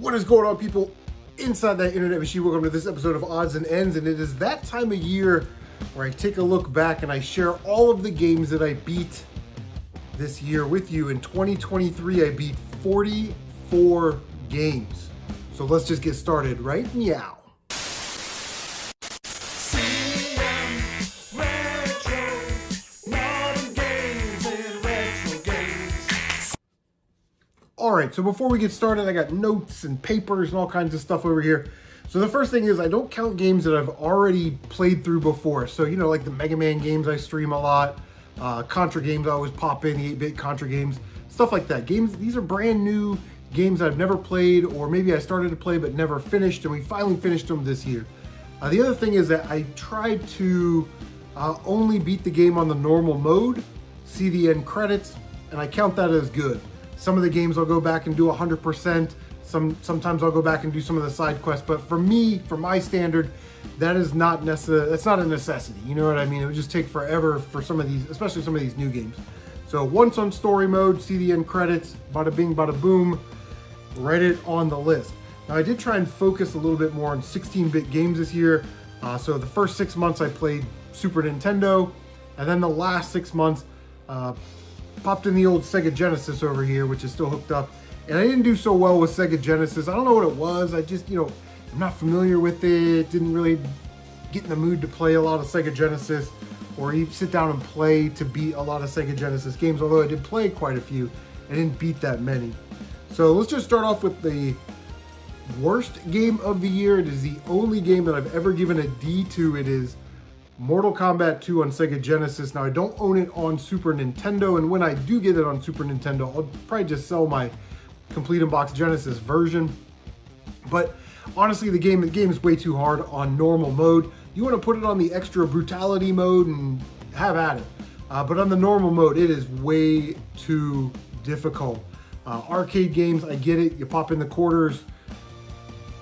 What is going on, people inside that internet machine? Welcome to this episode of Odds and Ends, and it is that time of year where I take a look back and I share all of the games that I beat this year with you. In 2023, I beat 44 games. So let's just get started right now. Alright, so before we get started, I got notes and papers and all kinds of stuff over here. So the first thing is I don't count games that I've already played through before. So, you know, like the Mega Man games I stream a lot, Contra games I always pop in, the 8-bit Contra games, stuff like that. Games, these are brand new games I've never played, or maybe I started to play but never finished, and we finally finished them this year. The other thing is that I tried to only beat the game on the normal mode, see the end credits, and I count that as good. Some of the games I'll go back and do 100%. Sometimes I'll go back and do some of the side quests. But for me, for my standard, that is not that's not a necessity. You know what I mean? It would just take forever for some of these, especially some of these new games. So once on story mode, see the end credits, bada bing, bada boom, write it on the list. Now I did try and focus a little bit more on 16-bit games this year. So the first 6 months I played Super Nintendo, and then the last 6 months, popped in the old Sega Genesis over here, which is still hooked up. And I didn't do so well with Sega Genesis. I don't know what it was. I just, you know, I'm not familiar with it. Didn't really get in the mood to play a lot of Sega Genesis or even sit down and play to beat a lot of Sega Genesis games. Although I did play quite a few, I didn't beat that many. So let's just start off with the worst game of the year. It is the only game that I've ever given a D to. It is Mortal Kombat 2 on Sega Genesis. Now, I don't own it on Super Nintendo, and when I do get it on Super Nintendo, I'll probably just sell my complete in-box Genesis version. But honestly, the game is way too hard on normal mode. You want to put it on the extra brutality mode and have at it. But on the normal mode, it is way too difficult. Arcade games, I get it. You pop in the quarters,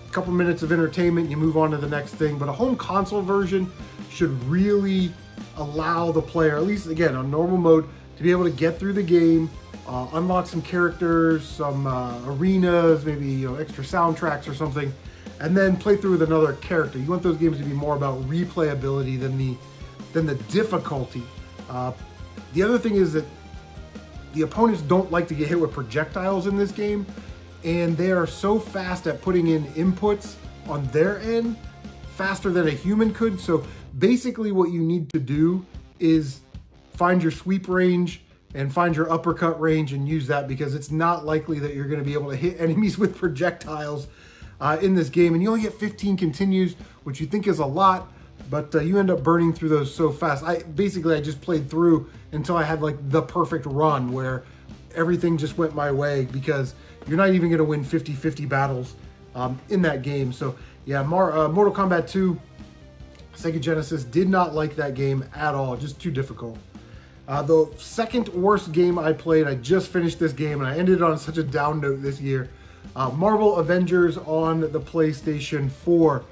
a couple minutes of entertainment, you move on to the next thing. But a home console version should really allow the player, at least again on normal mode, to be able to get through the game, unlock some characters, some arenas, maybe, you know, extra soundtracks or something, and then play through with another character. You want those games to be more about replayability than the difficulty. The other thing is that the opponents don't like to get hit with projectiles in this game, and they are so fast at putting in inputs on their end, faster than a human could. So basically what you need to do is find your sweep range and find your uppercut range and use that, because it's not likely that you're going to be able to hit enemies with projectiles in this game. And you only get 15 continues, which you think is a lot, but you end up burning through those so fast. I just played through until I had like the perfect run where everything just went my way, because you're not even going to win 50-50 battles in that game. So yeah, Mortal Kombat 2, Sega Genesis, did not like that game at all, just too difficult. The second worst game I played, I just finished this game and I ended on such a down note this year. Marvel Avengers on the PlayStation 4.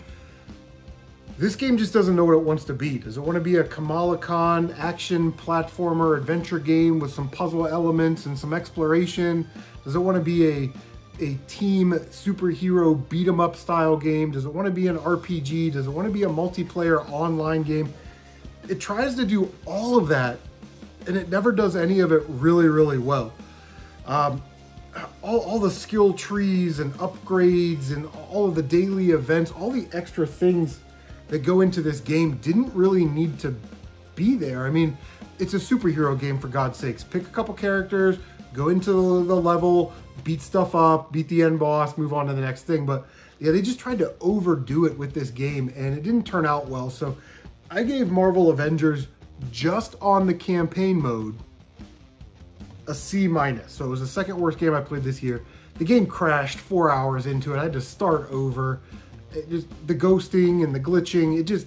This game just doesn't know what it wants to be. Does it want to be a Kamala Khan action platformer adventure game with some puzzle elements and some exploration? Does it want to be a team superhero beat 'em up style game? Does it want to be an RPG? Does it want to be a multiplayer online game? It tries to do all of that, and it never does any of it really, really well. All the skill trees and upgrades and all of the daily events, all the extra things that go into this game didn't really need to be there. I mean, it's a superhero game, for God's sakes. Pick a couple characters, go into the level, beat stuff up, beat the end boss, move on to the next thing. But yeah, they just tried to overdo it with this game, and it didn't turn out well. So I gave Marvel Avengers, just on the campaign mode, a C-. So it was the second worst game I played this year. The game crashed 4 hours into it. I had to start over. It just, the ghosting and the glitching, just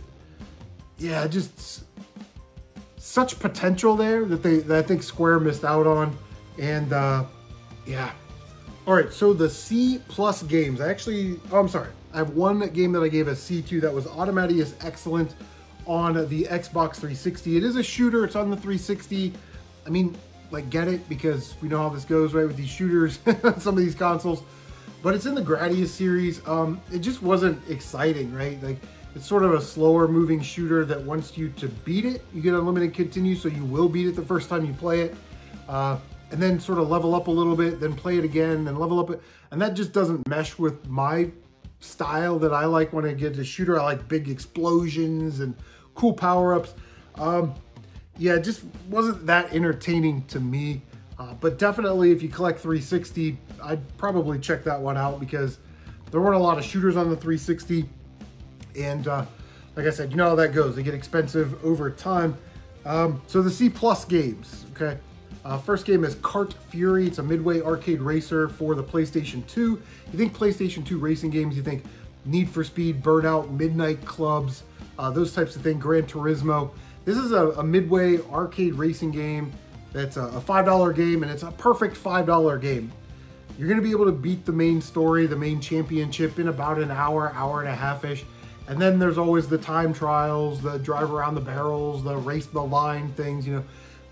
such potential there that I think Square missed out on. And yeah. All right, so the C+ games, I have one game that I gave a C to that was Automata is excellent on the Xbox 360. It is a shooter, it's on the 360. I mean, like, get it, because we know how this goes, right, with these shooters on some of these consoles. but it's in the Gradius series. It just wasn't exciting, right? Like, it's sort of a slower moving shooter that wants you to beat it. You get unlimited continue, so you will beat it the first time you play it. And then sort of level up a little bit, then play it again, then level up it. And that just doesn't mesh with my style that I like when I get a shooter. I like big explosions and cool power-ups. Yeah, it just wasn't that entertaining to me. But definitely if you collect 360, I'd probably check that one out because there weren't a lot of shooters on the 360. And like I said, you know how that goes. They get expensive over time. So the C+ games, okay? First game is Kart Fury. It's a midway arcade racer for the PlayStation 2. You think PlayStation 2 racing games, you think Need for Speed, Burnout, Midnight Clubs, those types of things, Gran Turismo. This is a midway arcade racing game that's a $5 game, and it's a perfect $5 game. You're going to be able to beat the main story, the main championship in about an hour, hour and a half-ish. And then there's always the time trials, the drive around the barrels, the race the line things, you know.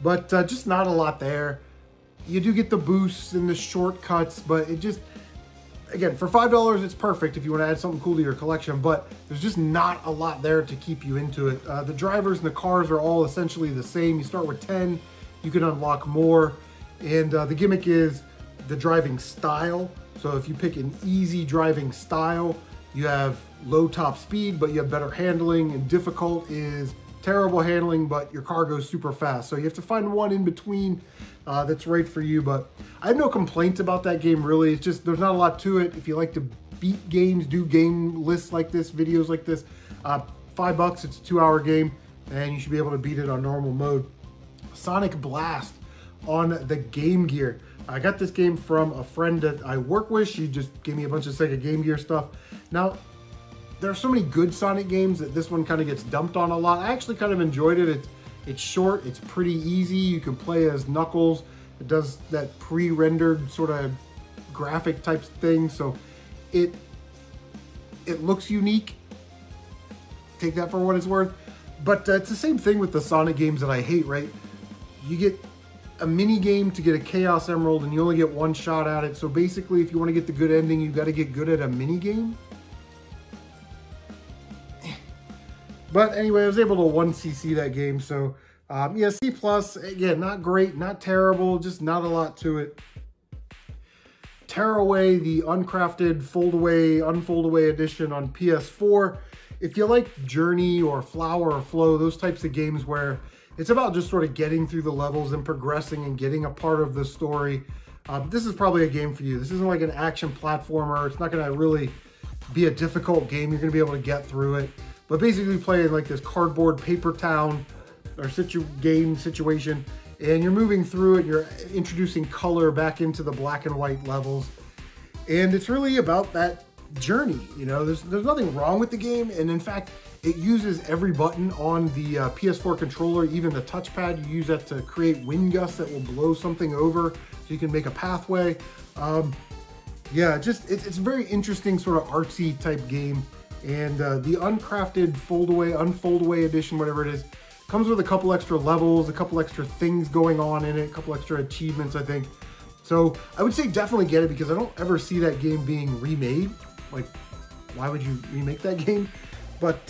But just not a lot there. You do get the boosts and the shortcuts, but it just, again, for $5, it's perfect if you want to add something cool to your collection, but there's just not a lot there to keep you into it. The drivers and the cars are all essentially the same. You start with 10, you can unlock more, and the gimmick is the driving style. So if you pick an easy driving style, you have low top speed, but you have better handling, and difficult is terrible handling, but your car goes super fast. So you have to find one in between that's right for you. But I have no complaints about that game, really. It's just, there's not a lot to it. If you like to beat games, do game lists like this, videos like this, $5, it's a 2-hour game, and you should be able to beat it on normal mode. Sonic Blast on the Game Gear. I got this game from a friend that I work with. She just gave me a bunch of Sega Game Gear stuff. Now, there are so many good Sonic games that this one kind of gets dumped on a lot. I actually kind of enjoyed it. It's short, it's pretty easy. You can play as Knuckles. It does that pre-rendered sort of graphic type thing, so it looks unique. Take that for what it's worth. But it's the same thing with the Sonic games that I hate, right? You get a mini game to get a Chaos Emerald, and you only get one shot at it. So basically, if you want to get the good ending, you got to get good at a mini game. But anyway, I was able to 1cc that game, so yeah, C+, again, not great, not terrible, just not a lot to it. Tearaway, the uncrafted fold-away, unfold-away edition on PS4. If you like Journey or Flower or Flow, those types of games where it's about just sort of getting through the levels and progressing and getting a part of the story, this is probably a game for you. This isn't like an action platformer. It's not going to really be a difficult game. You're going to be able to get through it. But basically playing like this cardboard paper town or game situation, and you're moving through it, you're introducing color back into the black and white levels. And it's really about that journey, you know, there's nothing wrong with the game. And in fact, it uses every button on the PS4 controller, even the touchpad. You use that to create wind gusts that will blow something over so you can make a pathway. Yeah, just it's a very interesting sort of artsy type game. And the uncrafted fold-away, unfold-away edition, whatever it is, comes with a couple extra levels, a couple extra things going on in it, a couple extra achievements, I think. So I would say definitely get it because I don't ever see that game being remade. Like, why would you remake that game? But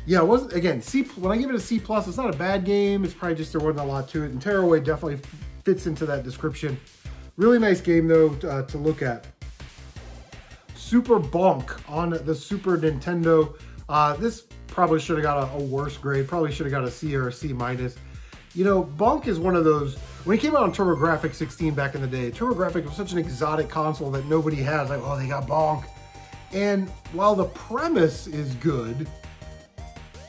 yeah, it wasn't, again, when I give it a C+, it's not a bad game. It's probably just there wasn't a lot to it. And Tearaway definitely fits into that description. Really nice game, though, to look at. Super Bonk on the Super Nintendo. This probably should have got a worse grade. Probably should have got a C or a C-. You know, Bonk is one of those, when it came out on TurboGrafx 16 back in the day, TurboGrafx was such an exotic console that nobody has. Like, oh, they got Bonk. And while the premise is good,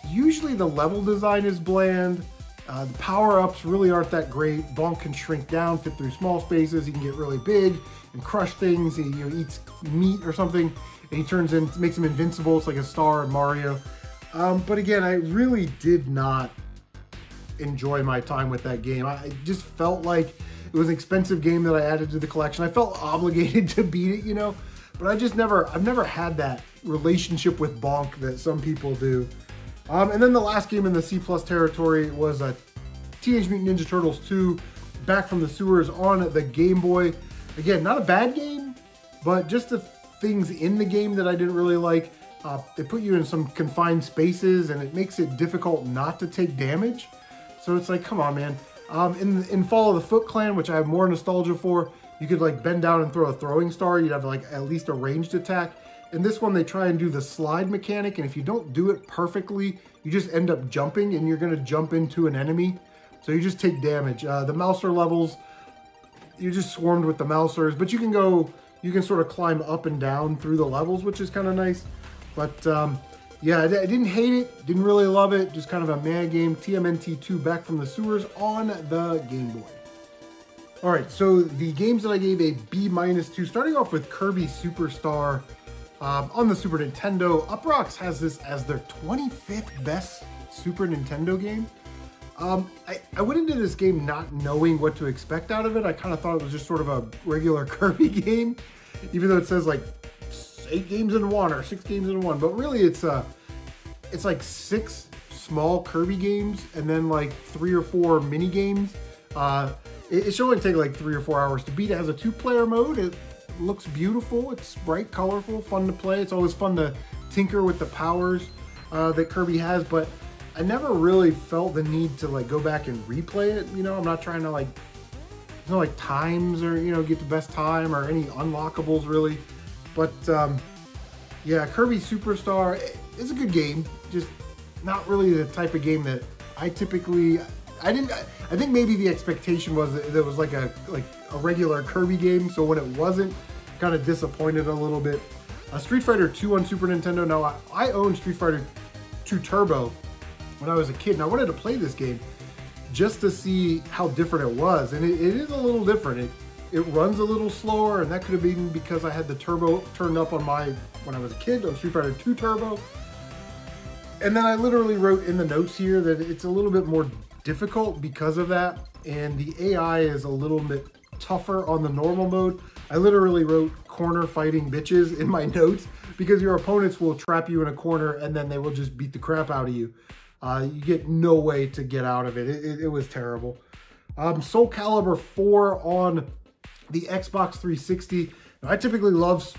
usually the level design is bland. The power-ups really aren't that great. Bonk can shrink down, fit through small spaces. He can get really big and crush things. He eats meat or something, and he makes him invincible. It's like a star in Mario. But again, I really did not enjoy my time with that game. I just felt like it was an expensive game that I added to the collection. I felt obligated to beat it, you know, but I've never had that relationship with Bonk that some people do. And then the last game in the C+ territory was Teenage Mutant Ninja Turtles 2, Back from the Sewers on the Game Boy. Again, not a bad game, but just the things in the game that I didn't really like. They put you in some confined spaces, and it makes it difficult not to take damage. So it's like, come on, man. In Fall of the Foot Clan, which I have more nostalgia for, you could like bend down and throw a throwing star. You'd have like at least a ranged attack. In this one, they try and do the slide mechanic, and if you don't do it perfectly, you just end up jumping, and you're going to jump into an enemy. So you just take damage. The Mouser levels, you're just swarmed with the Mousers, but you can sort of climb up and down through the levels, which is kind of nice. But yeah, I didn't hate it, didn't really love it, just kind of a meh game. TMNT 2 Back from the Sewers on the Game Boy. All right, so the games that I gave a B-2, starting off with Kirby Superstar on the Super Nintendo. Uproxx has this as their 25th best Super Nintendo game. I went into this game not knowing what to expect out of it. I kind of thought it was just sort of a regular Kirby game, even though it says like 8 games in one or 6 games in one. But really, it's like 6 small Kirby games and then like 3 or 4 mini games. It should only take like 3 or 4 hours to beat. It has a 2-player mode. It looks beautiful. It's bright, colorful, fun to play. It's always fun to tinker with the powers that Kirby has, but I never really felt the need to like go back and replay it. You know, I'm not trying to like, there's no like times or, you know, get the best time or any unlockables really. But yeah, Kirby Superstar is a good game. Just not really the type of game that I typically, I think maybe the expectation was that it was like a regular Kirby game. So when it wasn't, kind of disappointed a little bit. Street Fighter 2 on Super Nintendo. Now I owned Street Fighter 2 Turbo when I was a kid, and I wanted to play this game just to see how different it was. And it is a little different. It runs a little slower, and that could have been because I had the turbo turned up on when I was a kid on Street Fighter 2 Turbo. And then I literally wrote in the notes here that it's a little bit more difficult because of that, and the AI is a little bit tougher on the normal mode. I literally wrote corner fighting bitches in my notes because your opponents will trap you in a corner and then they will just beat the crap out of you. You get no way to get out of it. It was terrible. Soul Calibur 4 on the Xbox 360. Now, I typically love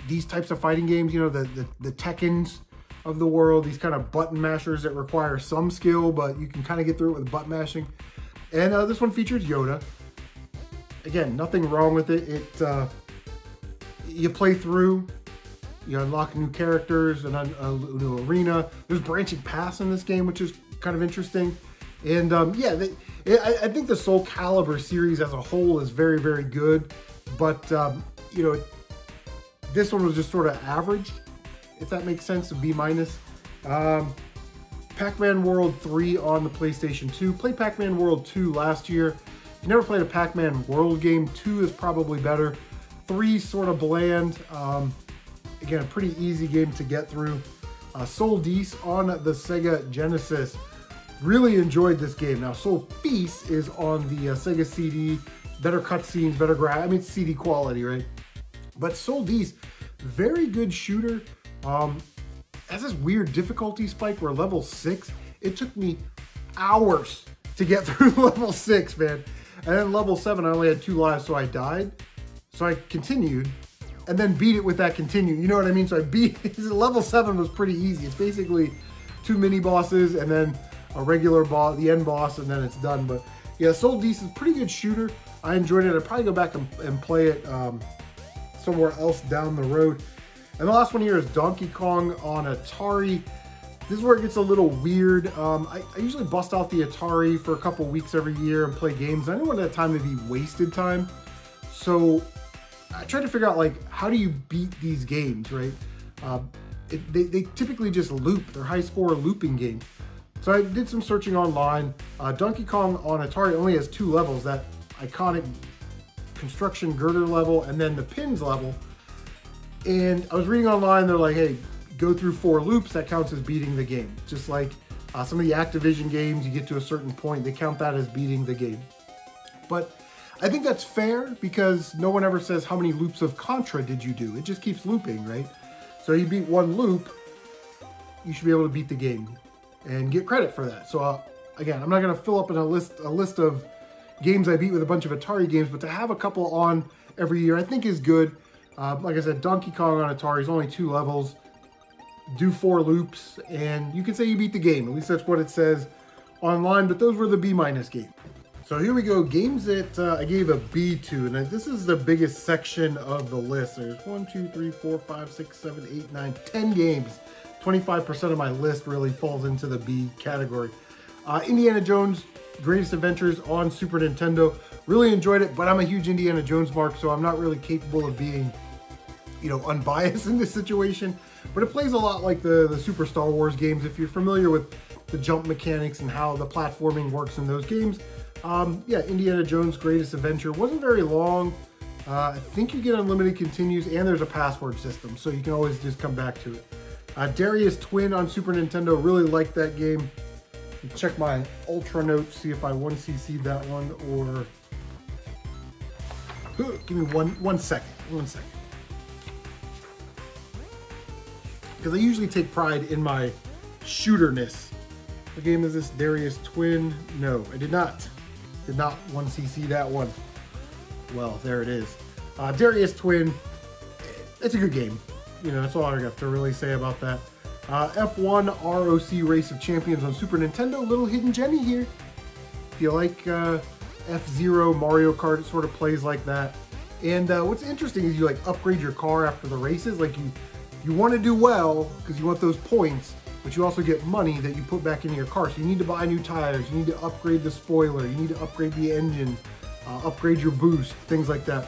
these types of fighting games, you know, the Tekkens of the world, these kind of button mashers that require some skill, but you can kind of get through it with button mashing. And this one features Yoda. Again, nothing wrong with it. You play through, you unlock new characters and a new arena. There's branching paths in this game, which is kind of interesting. And yeah, I think the Soul Calibur series as a whole is very, very good. But, you know, this one was just sort of average, if that makes sense, a B-. PacMan World 3 on the PlayStation 2. Played PacMan World 2 last year. If you never played a PacMan World game, 2 is probably better. 3 sort of bland. Again, a pretty easy game to get through. Soul Dees on the Sega Genesis. Really enjoyed this game. Now, Soul Feast is on the Sega CD. Better cutscenes, better I mean, it's CD quality, right? But Soul Dees, very good shooter. Has this weird difficulty spike where level 6, it took me hours to get through level 6, man. And then level 7, I only had 2 lives, so I died. So I continued, and then beat it with that continue. You know what I mean? So I beat, level 7 was pretty easy. It's basically 2 mini bosses, and then a regular boss, the end boss, and then it's done. But yeah, Soul Dees is a pretty good shooter. I enjoyed it. I'd probably go back and play it somewhere else down the road. And the last one here is Donkey Kong on Atari. This is where it gets a little weird. I usually bust out the Atari for a couple weeks every year and play games. I didn't want that time to be wasted time. So I tried to figure out, like, how do you beat these games, right? They typically just loop. They're high score looping games. So I did some searching online. Donkey Kong on Atari only has 2 levels, that iconic construction girder level and then the pins level. And I was reading online, they're like, hey, go through 4 loops, that counts as beating the game. Just like some of the Activision games, you get to a certain point, they count that as beating the game. But I think that's fair because no one ever says how many loops of Contra did you do. It just keeps looping, right? So you beat 1 loop, you should be able to beat the game and get credit for that. So again, I'm not going to fill up in a list of, games I beat with a bunch of Atari games, but to have a couple on every year I think is good. Like I said, Donkey Kong on Atari is only 2 levels, do 4 loops, and you can say you beat the game. At least that's what it says online, but those were the B- games. So here we go, games that I gave a B to, and this is the biggest section of the list. There's 1, 2, 3, 4, 5, 6, 7, 8, 9, 10 games. 25% of my list really falls into the B category. Indiana Jones Greatest Adventures on Super Nintendo. Really enjoyed it, but I'm a huge Indiana Jones mark, so I'm not really capable of being, you know, unbiased in this situation. But it plays a lot like the Super Star Wars games. If you're familiar with the jump mechanics and how the platforming works in those games. Yeah, Indiana Jones Greatest Adventure wasn't very long. I think you get unlimited continues, and there's a password system, so you can always just come back to it. Darius Twin on Super Nintendo, really liked that game. Check my Ultra notes, see if I 1cc'd that one, or... Give me one second. Because I usually take pride in my shooterness. What game is this? Darius Twin? No, I did not. Did not 1cc that one. Well, there it is. Darius Twin, it's a good game. You know, that's all I have to really say about that. F1 ROC Race of Champions on Super Nintendo. Little hidden gemmy here. If you like F-Zero, Mario Kart, it sort of plays like that. And what's interesting is you like upgrade your car after the races. Like you want to do well because you want those points, but you also get money that you put back into your car. So you need to buy new tires, you need to upgrade the spoiler, you need to upgrade the engine, upgrade your boost, things like that.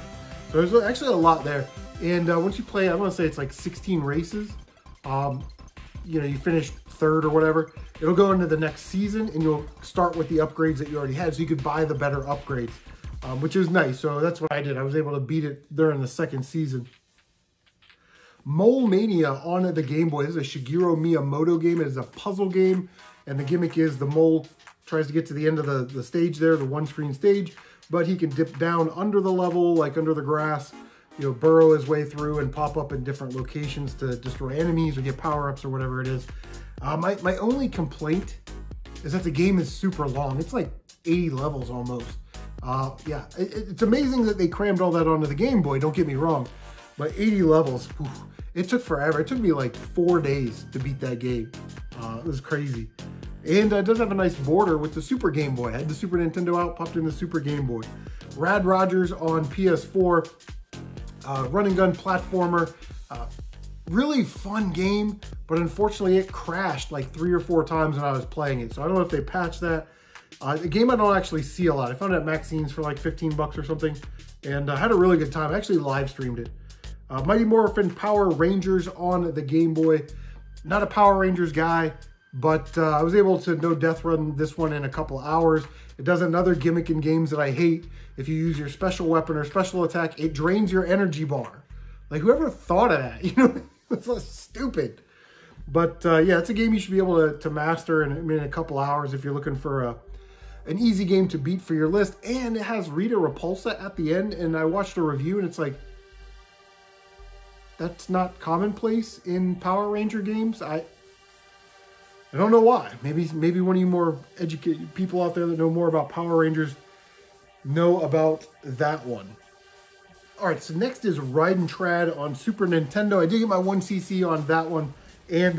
So there's actually a lot there. And once you play, I want to say it's like 16 races. You know, you finish 3rd or whatever, it'll go into the next season and you'll start with the upgrades that you already had. So you could buy the better upgrades, which is nice. So that's what I did. I was able to beat it during the 2nd season. Mole Mania on the Game Boy. This is a Shiro Mia Moto game. It is a puzzle game, and the gimmick is the mole tries to get to the end of the stage there, the one-screen stage, but he can dip down under the level, like under the grass, you know, burrow his way through and pop up in different locations to destroy enemies or get power-ups or whatever it is. My only complaint is that the game is super long. It's like 80 levels almost. Yeah, it's amazing that they crammed all that onto the Game Boy, don't get me wrong. But 80 levels, oof, it took forever. It took me like 4 days to beat that game. It was crazy. And it does have a nice border with the Super Game Boy. I had the Super Nintendo out, popped in the Super Game Boy. Rad Rogers on PS4, run and gun platformer. Really fun game, but unfortunately it crashed like 3 or 4 times when I was playing it. So I don't know if they patched that. A game I don't actually see a lot. I found it at Maxine's for like 15 bucks or something, and I had a really good time. I actually live streamed it. Mighty Morphin Power Rangers on the Game Boy. Not a Power Rangers guy, but I was able to no death run this one in a couple hours. It does another gimmick in games that I hate. If you use your special weapon or special attack, it drains your energy bar. Like, whoever thought of that? You know, it's so stupid. But yeah, it's a game you should be able to master in a couple hours if you're looking for an easy game to beat for your list. And it has Rita Repulsa at the end, and I watched a review and it's like, that's not commonplace in Power Ranger games. I don't know why. Maybe one of you more educated people out there that know more about Power Rangers know about that one. All right, so next is Ryden Trad on Super Nintendo. I did get my 1cc on that one. And,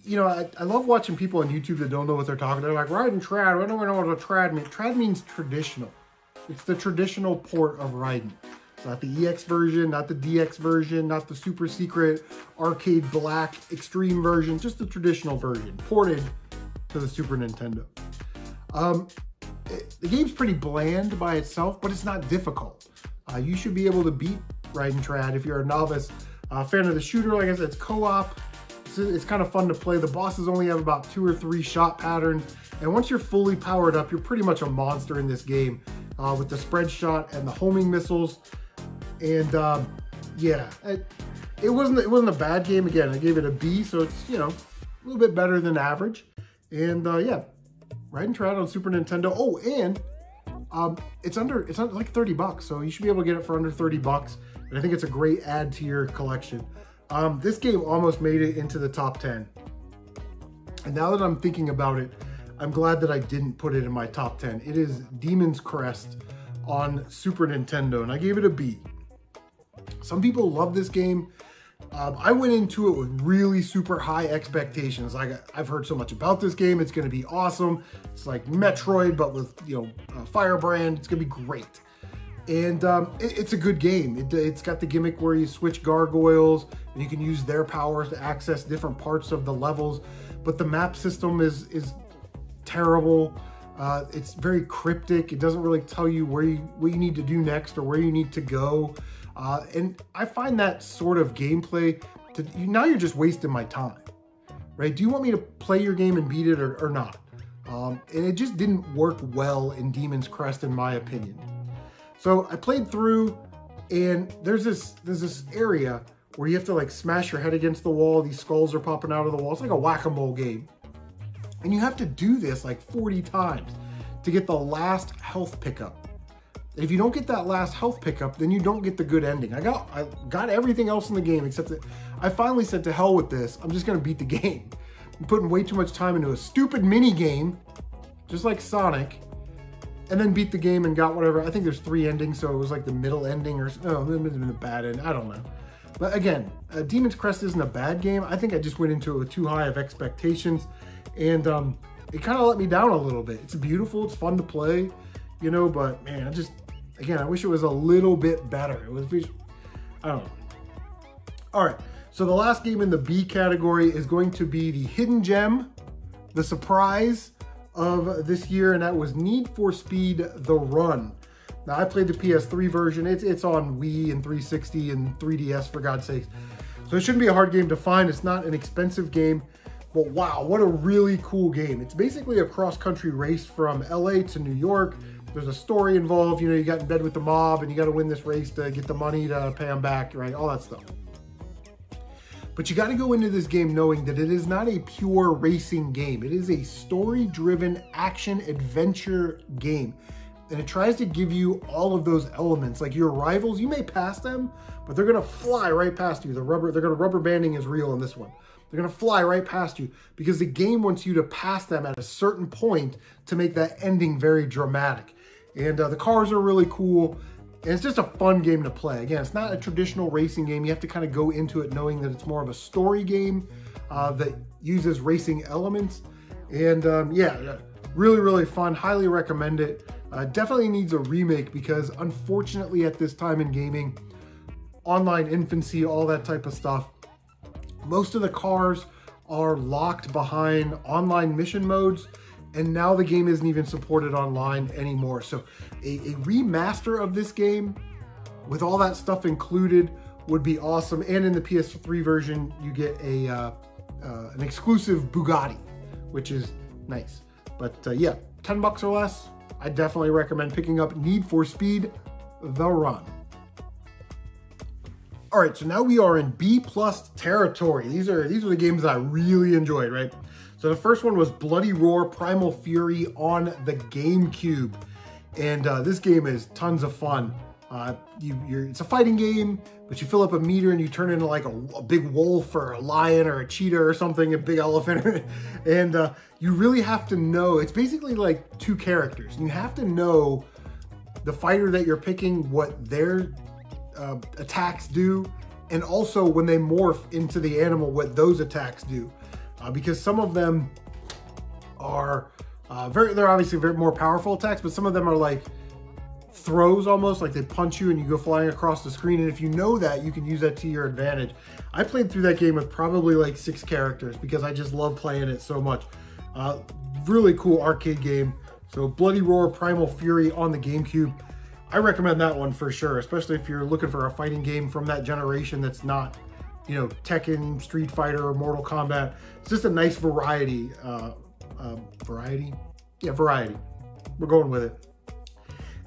you know, I love watching people on YouTube that don't know what they're talking about. They're like, Ryden Trad, I don't know what a trad means. Trad means traditional. It's the traditional port of Ryden. It's not the EX version, not the DX version, not the super secret arcade black extreme version, just the traditional version, ported to the Super Nintendo. The game's pretty bland by itself, but it's not difficult. You should be able to beat Ryden Trad if you're a novice. Fan of the shooter, like I said, it's co-op. It's kind of fun to play. The bosses only have about 2 or 3 shot patterns. And once you're fully powered up, you're pretty much a monster in this game with the spread shot and the homing missiles. And yeah, it wasn't a bad game. Again, I gave it a B, so it's, you know, a little bit better than average. And yeah, Ryden Trad on Super Nintendo. Oh, and it's under like 30 bucks, so you should be able to get it for under 30 bucks. And I think it's a great add to your collection. This game almost made it into the top 10. And now that I'm thinking about it, I'm glad that I didn't put it in my top 10. It is Demon's Crest on Super Nintendo, and I gave it a B. Some people love this game. I went into it with really super high expectations. I've heard so much about this game. It's going to be awesome. It's like Metroid, but with, you know, Firebrand. It's going to be great. And it's a good game. It's got the gimmick where you switch gargoyles and you can use their powers to access different parts of the levels. But the map system is terrible. It's very cryptic. It doesn't really tell you what you need to do next or where you need to go. And I find that sort of gameplay, now you're just wasting my time, right? Do you want me to play your game and beat it or not? And it just didn't work well in Demon's Crest, in my opinion. So I played through, and there's this area where you have to like smash your head against the wall. These skulls are popping out of the wall. It's like a whack-a-mole game. And you have to do this like 40 times to get the last health pickup. If you don't get that last health pickup, then you don't get the good ending. I got everything else in the game except that I finally said to hell with this. I'm just gonna beat the game. I'm putting way too much time into a stupid mini game, just like Sonic, and then beat the game and got whatever. I think there's 3 endings, so it was like the middle ending or no, it might have been the bad end. I don't know. But again, Demon's Crest isn't a bad game. I think I just went into it with too high of expectations, and it kind of let me down a little bit. It's beautiful, it's fun to play, you know, but man, again, I wish it was a little bit better. I don't know. All right, so the last game in the B category is going to be the hidden gem, the surprise of this year, and that was Need for Speed The Run. Now, I played the PS3 version. It's on Wii and 360 and 3DS, for God's sakes. So it shouldn't be a hard game to find. It's not an expensive game, but wow, what a really cool game. It's basically a cross-country race from LA to New York. There's a story involved. You know, you got in bed with the mob and you got to win this race to get the money to pay them back, right? All that stuff. But you got to go into this game knowing that it is not a pure racing game. It is a story-driven action-adventure game. And it tries to give you all of those elements. Like your rivals, you may pass them, but they're going to fly right past you. Rubber banding is real in this one. They're going to fly right past you because the game wants you to pass them at a certain point to make that ending very dramatic. And the cars are really cool. And it's just a fun game to play. Again, it's not a traditional racing game. You have to kind of go into it knowing that it's more of a story game that uses racing elements. And yeah, really, really fun. Highly recommend it. Definitely needs a remake because unfortunately at this time in gaming, online infancy, all that type of stuff, most of the cars are locked behind online mission modes, and now the game isn't even supported online anymore. So a remaster of this game with all that stuff included would be awesome. And in the PS3 version, you get an exclusive Bugatti, which is nice. But yeah, 10 bucks or less, I definitely recommend picking up Need for Speed The Run. All right, so now we are in B+ territory. These are the games that I really enjoyed, right? So the first one was Bloody Roar Primal Fury on the GameCube. And this game is tons of fun. It's a fighting game, but you fill up a meter and you turn into like a big wolf or a lion or a cheetah or something, a big elephant. And you really have to know, it's basically like 2 characters. And you have to know the fighter that you're picking, what their attacks do, and also when they morph into the animal, what those attacks do. Because some of them are they're obviously very more powerful attacks, but some of them are like throws, almost like they punch you and you go flying across the screen. And if you know that, you can use that to your advantage. I played through that game with probably like 6 characters because I just love playing it so much. Really cool arcade game. So Bloody Roar Primal Fury on the GameCube. I recommend that one for sure, especially if you're looking for a fighting game from that generation that's not, you know, Tekken, Street Fighter, or Mortal Kombat. It's just a nice variety. Variety? Yeah, variety. We're going with it.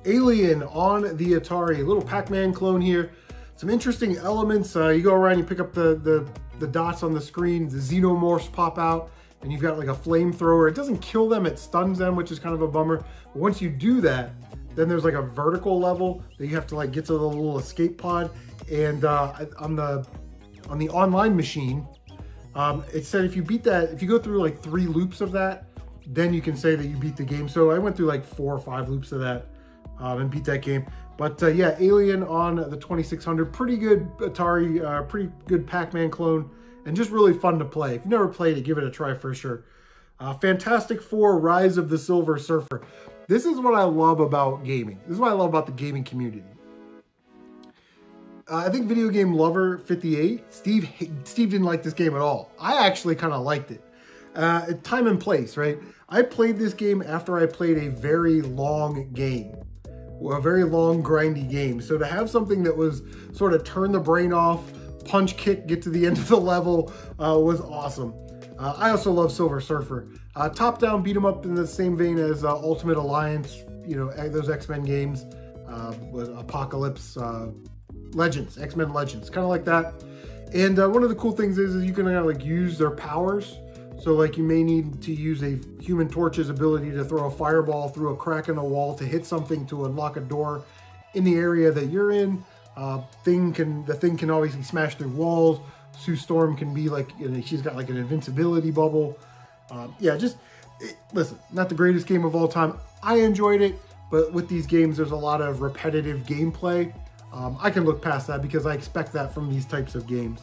Alien on the Atari, a little Pac-Man clone here. Some interesting elements. You go around, you pick up the dots on the screen, the xenomorphs pop out, and you've got like a flamethrower. It doesn't kill them, it stuns them, which is kind of a bummer. But once you do that, then there's like a vertical level that you have to like get to the little escape pod. And on the online machine, it said if you beat that, if you go through like 3 loops of that, then you can say that you beat the game. So I went through like 4 or 5 loops of that and beat that game. But yeah, Alien on the 2600, pretty good Atari, pretty good Pac-Man clone, and just really fun to play. If you've never played it, give it a try for sure. Fantastic Four, Rise of the Silver Surfer. This is what I love about gaming. This is what I love about the gaming community. I think Video Game Lover 58, Steve didn't like this game at all. I actually kind of liked it. Time and place, right? I played this game after I played a very long game. A very long, grindy game. So to have something that was sort of turn the brain off, punch, kick, get to the end of the level was awesome. I also love Silver Surfer. Top-down beat 'em up in the same vein as Ultimate Alliance, you know, those X-Men games, with Apocalypse, Legends, X-Men Legends, kind of like that. And one of the cool things is you can like use their powers. So like you may need to use a Human Torch's ability to throw a fireball through a crack in the wall to hit something to unlock a door in the area that you're in. The thing can obviously smash through walls. Sue Storm can be like, you know, she's got like an invincibility bubble. Yeah, listen, not the greatest game of all time. I enjoyed it, but with these games, there's a lot of repetitive gameplay. I can look past that because I expect that from these types of games.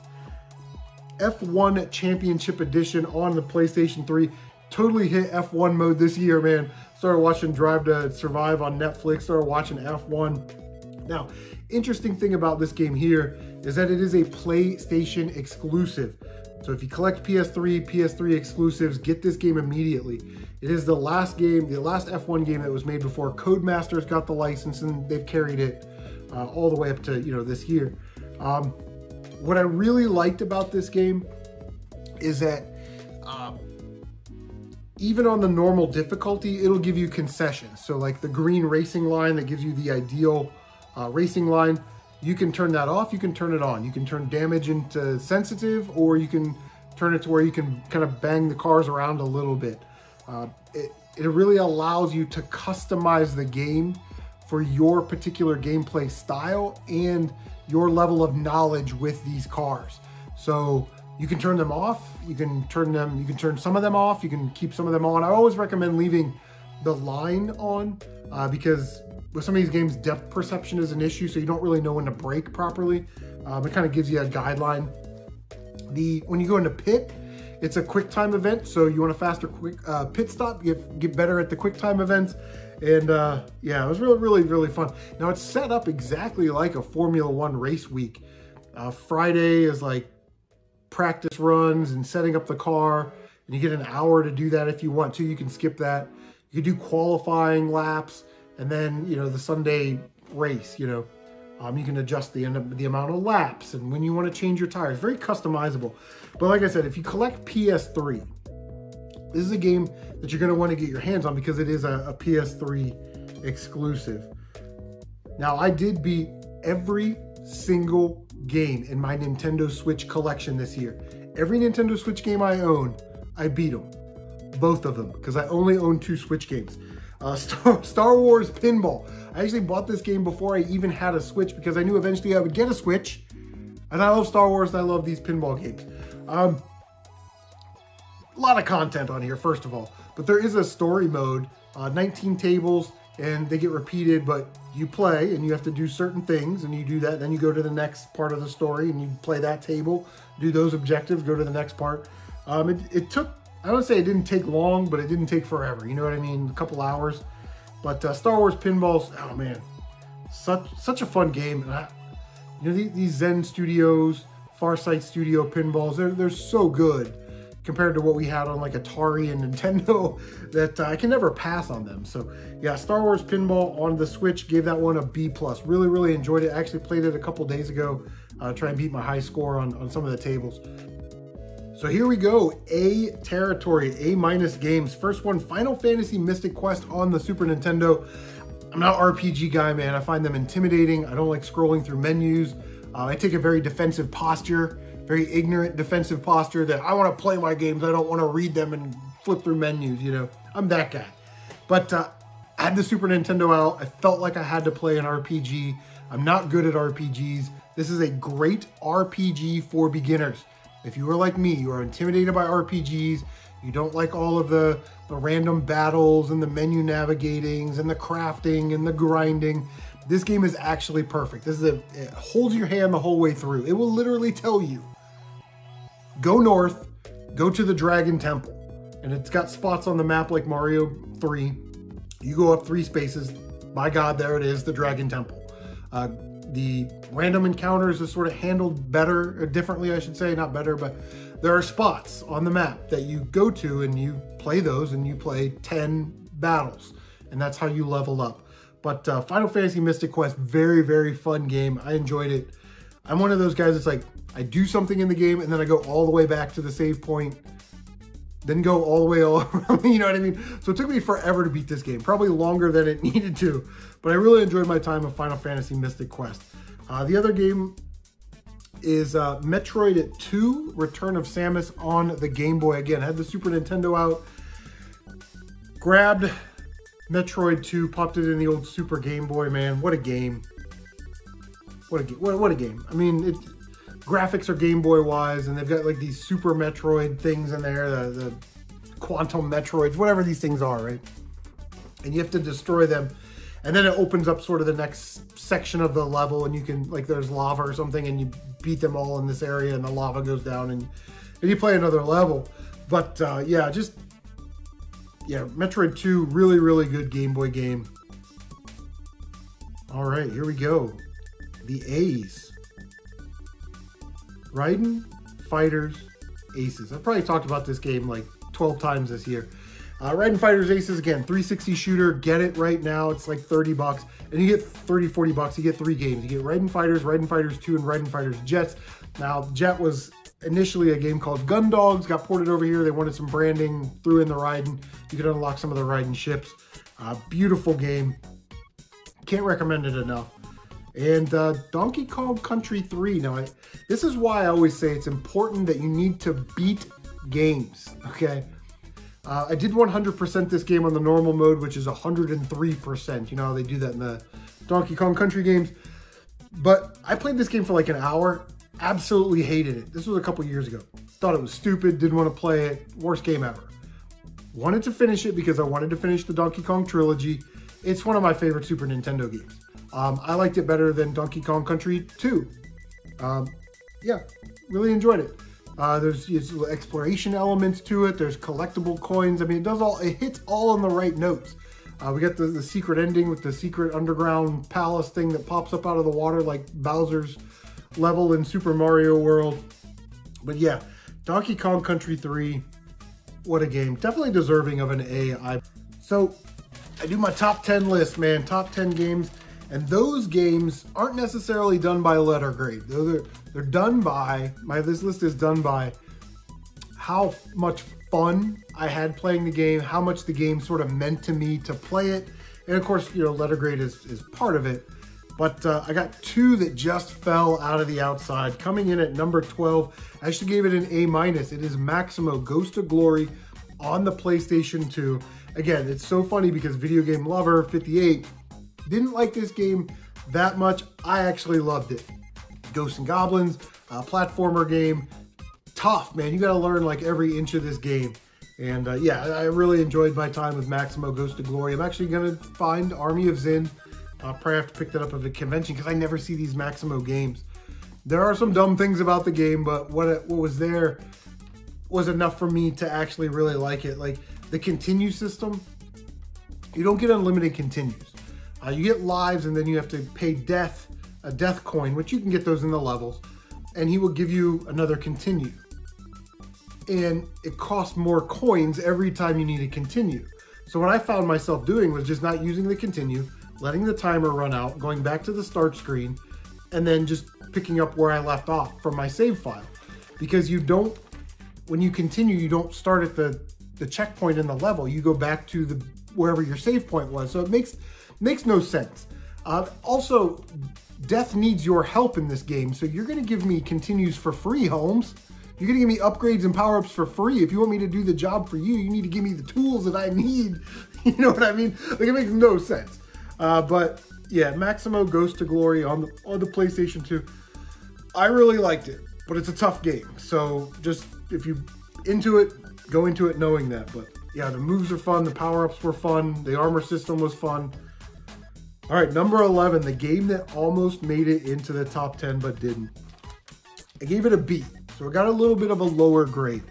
F1 Championship Edition on the PlayStation 3. Totally hit F1 mode this year, man. Started watching Drive to Survive on Netflix, started watching F1. Now, interesting thing about this game here is that it is a PlayStation exclusive. So if you collect PS3 exclusives, get this game immediately. It is the last game, the last F1 game that was made before Codemasters got the license, and they've carried it all the way up to, you know, this year. What I really liked about this game is that even on the normal difficulty, it'll give you concessions. So like the green racing line that gives you the ideal racing line, you can turn that off, you can turn it on. You can turn damage into sensitive, or you can turn it to where you can kind of bang the cars around a little bit. It really allows you to customize the game for your particular gameplay style and your level of knowledge with these cars. So you can turn them off, you can turn some of them off, you can keep some of them on. I always recommend leaving the line on because with some of these games, depth perception is an issue, so you don't really know when to brake properly. It kind of gives you a guideline. When you go into pit, it's a quick time event, so you want a faster pit stop, get better at the quick time events. And yeah, it was really fun. Now it's set up exactly like a Formula One race week. Friday is like practice runs and setting up the car, and you get an hour to do that if you want to. You can skip that. You can do qualifying laps, and then, you know, the Sunday race, you know, you can adjust the amount of laps and when you want to change your tires. Very customizable. But like I said, if you collect PS3, this is a game that you're going to want to get your hands on because it is a PS3 exclusive. Now, I did beat every single game in my Nintendo Switch collection this year. Every Nintendo Switch game I own, I beat them. Both of them, because I only own 2 Switch games. Star Wars Pinball. I actually bought this game before I even had a Switch because I knew eventually I would get a Switch. And I love Star Wars and I love these pinball games. A lot of content on here, first of all. But there is a story mode, 19 tables, and they get repeated, but you play and you have to do certain things, and you do that, then you go to the next part of the story and you play that table, do those objectives, go to the next part. It took, I don't say it didn't take long, but it didn't take forever, you know what I mean? A couple hours. But Star Wars Pinballs, oh man, such a fun game. And you know, these Zen Studios, Farsight Studio Pinballs, they're so good compared to what we had on like Atari and Nintendo that I can never pass on them. So yeah, Star Wars Pinball on the Switch, gave that one a B+. Really enjoyed it. I actually played it a couple days ago, try and beat my high score on some of the tables. So here we go, A territory, A- games. First one, Final Fantasy Mystic Quest on the Super Nintendo. I'm not an RPG guy, man. I find them intimidating. I don't like scrolling through menus. I take a very defensive posture, very ignorant defensive posture that I want to play my games. I don't want to read them and flip through menus, you know. I'm that guy. But I had the Super Nintendo out. I felt like I had to play an RPG. I'm not good at RPGs. This is a great RPG for beginners. If you are like me, you are intimidated by RPGs, you don't like all of the random battles and the menu navigatings and the crafting and the grinding, this game is actually perfect. It holds your hand the whole way through. It will literally tell you, go north, go to the Dragon Temple. And it's got spots on the map like Mario 3. You go up 3 spaces. My God, there it is, the Dragon Temple. The random encounters are sort of handled better, or differently, I should say. Not better, but there are spots on the map that you go to and you play those and you play 10 battles. And that's how you level up. But Final Fantasy Mystic Quest, very, very fun game. I enjoyed it. I'm one of those guys that's like, I do something in the game and then I go all the way back to the save point, then go all the way all around, you know what I mean? So it took me forever to beat this game, probably longer than it needed to, but I really enjoyed my time of Final Fantasy Mystic Quest. The other game is Metroid 2, Return of Samus on the Game Boy. Again, I had the Super Nintendo out, grabbed Metroid 2, popped it in the old Super Game Boy, man. What a game. What a game. I mean, graphics are Game Boy wise, and they've got like these Super Metroid things in there, the Quantum Metroids, whatever these things are, right? And you have to destroy them. And then it opens up sort of the next section of the level, and you can, like, there's lava or something, and you beat them all in this area, and the lava goes down, and you play another level. But yeah, Metroid 2, really, really good Game Boy game. All right, here we go. The A's. Ryden, Fighters, Aces. I've probably talked about this game like 12 times this year. Ryden Fighters Aces, again, 360 shooter. Get it right now. It's like 30 bucks. And you get 30, 40 bucks. You get 3 games. You get Ryden Fighters 2, and Ryden Fighters Jets. Now, Jet was initially a game called Gun Dogs. Got ported over here. They wanted some branding. Threw in the Ryden. You could unlock some of the Ryden ships. Beautiful game. Can't recommend it enough. And Donkey Kong Country 3. Now, this is why I always say it's important that you need to beat games, okay? I did 100% this game on the normal mode, which is 103%. You know how they do that in the Donkey Kong Country games. But I played this game for like an hour. Absolutely hated it. This was a couple years ago. Thought it was stupid. Didn't want to play it. Worst game ever. Wanted to finish it because I wanted to finish the Donkey Kong trilogy. It's one of my favorite Super Nintendo games. I liked it better than Donkey Kong Country 2. Yeah, really enjoyed it. There's exploration elements to it. There's collectible coins. I mean, it hits all on the right notes. We got the secret ending with the secret underground palace thing that pops up out of the water like Bowser's level in Super Mario World. But yeah, Donkey Kong Country 3, what a game. Definitely deserving of an A. So I do my top 10 list, man. Top 10 games. And those games aren't necessarily done by letter grade. They're done by, this list is done by how much fun I had playing the game, how much the game sort of meant to me to play it. And of course, you know, letter grade is part of it. But I got 2 that just fell out of the outside. Coming in at number 12, I actually gave it an A-. It is Maximo Ghost of Glory on the PlayStation 2. Again, it's so funny because Video Game Lover 58 didn't like this game that much. I actually loved it. Ghosts and Goblins, platformer game. Tough, man. You got to learn like every inch of this game. And yeah, I really enjoyed my time with Maximo Ghost of Glory. I'm actually going to find Army of Zin. I'll probably have to pick that up at the convention because I never see these Maximo games. There are some dumb things about the game, but what was there was enough for me to actually really like it. Like the continue system, you don't get unlimited continues. You get lives and then you have to pay a death coin, which you can get those in the levels, and he will give you another continue. And it costs more coins every time you need to continue. So what I found myself doing was just not using the continue, letting the timer run out, going back to the start screen, and then just picking up where I left off from my save file. Because when you continue, you don't start at the checkpoint in the level. You go back to wherever your save point was. So it makes no sense. Also, death needs your help in this game, so you're going to give me continues for free, Holmes. You're going to give me upgrades and power-ups for free. If you want me to do the job for you, you need to give me the tools that I need. You know what I mean? Like, it makes no sense. But yeah, Maximo Ghost of Glory on the PlayStation 2. I really liked it, but it's a tough game. So just if you into it, go into it knowing that. But yeah, the moves are fun, the power-ups were fun, the armor system was fun. All right, number 11, the game that almost made it into the top 10 but didn't. I gave it a B, so it got a little bit of a lower grade.